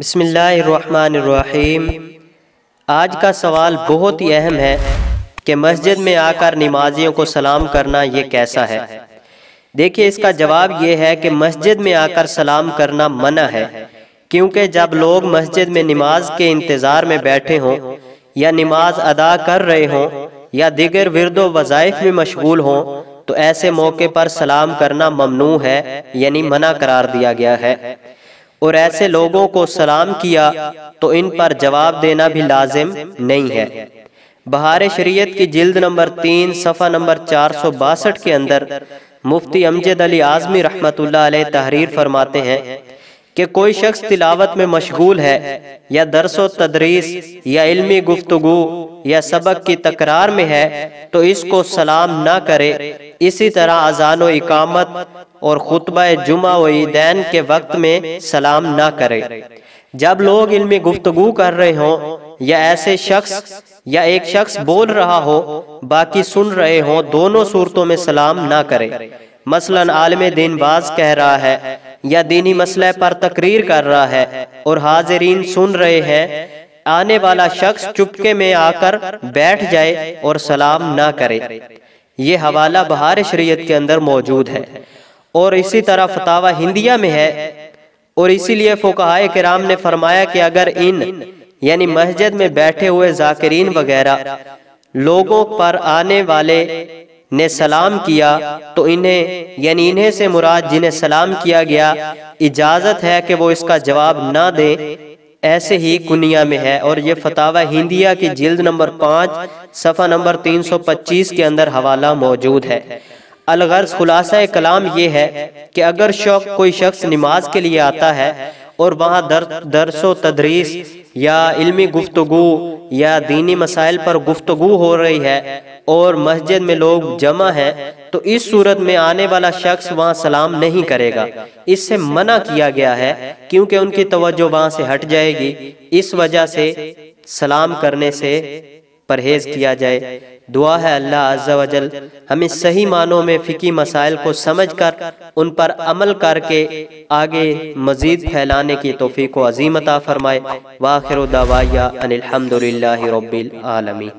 बिस्मिल्लाहिर्रहमानिर्रहीम। आज का सवाल बहुत ही अहम है कि मस्जिद में आकर नमाजियों को सलाम करना ये कैसा है। देखिए, इसका जवाब ये है कि मस्जिद में आकर सलाम करना मना है, क्योंकि जब लोग मस्जिद में नमाज के इंतज़ार में बैठे हों या नमाज अदा कर रहे हों या दीगर विर्दो वज़ाइफ में मशगूल हों तो ऐसे मौके पर सलाम करना ममनू है, यानी मना करार दिया गया है। और ऐसे लोगों को सलाम किया तो इन पर जवाब देना भी लाजिम नहीं है। बहार शरीयत की जिल्द नंबर 3 सफ़ा नंबर 462 के अंदर मुफ्ती अमजद अली आज़मी रहमतुल्लाह अलैह तहरीर फरमाते हैं कि कोई शख्स तिलावत में मशगूल है या दरसो तदरीस या इल्मी गुफ्तगू या सबक की तकरार में है तो इसको सलाम ना करे। इसी तरह अज़ान व इकामत और खुतबा जुमा व ईदैन के वक्त में सलाम ना करे। जब लोग इल्मी गुफ्तगू कर रहे हों या ऐसे शख्स या एक शख्स बोल रहा हो बाकी सुन रहे हों, दोनों सूरतों में सलाम ना करे। मसलन आलिम दीन बाज कह रहा है या दीनी मसले पर तकरीर कर रहा है और हाजिरीन सुन रहे हैं, आने वाला शख्स चुपके में आकर बैठ जाए और सलाम ना करे। ये हवाला बहार शरीयत के अंदर मौजूद है और इसी तरह फतावा हिंदिया में है। और इसीलिए फुक़हाए किराम ने फरमाया कि अगर इन यानी मस्जिद में बैठे हुए जाकिरीन वगैरह लोगों पर आने वाले ने सलाम किया तो इन्हें यानी इन्हें से मुराद जिन्हें सलाम किया गया इजाजत है कि वो इसका जवाब ना दें, ऐसे ही कुनिया में है। और ये फतावा हिंदिया की जिल्द नंबर 5 सफ़ा नंबर 325 के अंदर हवाला मौजूद है। अलगर्ज खुलासा कलाम ये है कि अगर कोई शख्स नमाज के लिए आता है और वहाँ दरसो तदरीस या इल्मी गुफ्तगू या दीनी मसाइल पर गुफ्तगू हो रही है और मस्जिद में लोग जमा हैं तो इस सूरत में आने वाला शख्स वहाँ सलाम नहीं करेगा। इससे मना किया गया है क्योंकि उनकी तवज्जो वहाँ से हट जाएगी। इस वजह से सलाम करने से परहेज किया जाए। दुआ है अल्लाह अज़्ज़ा वजल हमें सही मानों में फ़िकी मसाइल को समझकर उन पर अमल करके आगे मज़ीद फैलाने की तौफ़ीक़ व अज़ीम अता फरमाए। व आखिरु दवाया अनिल हम्दुलिल्लाहि रब्बिल आलमीन।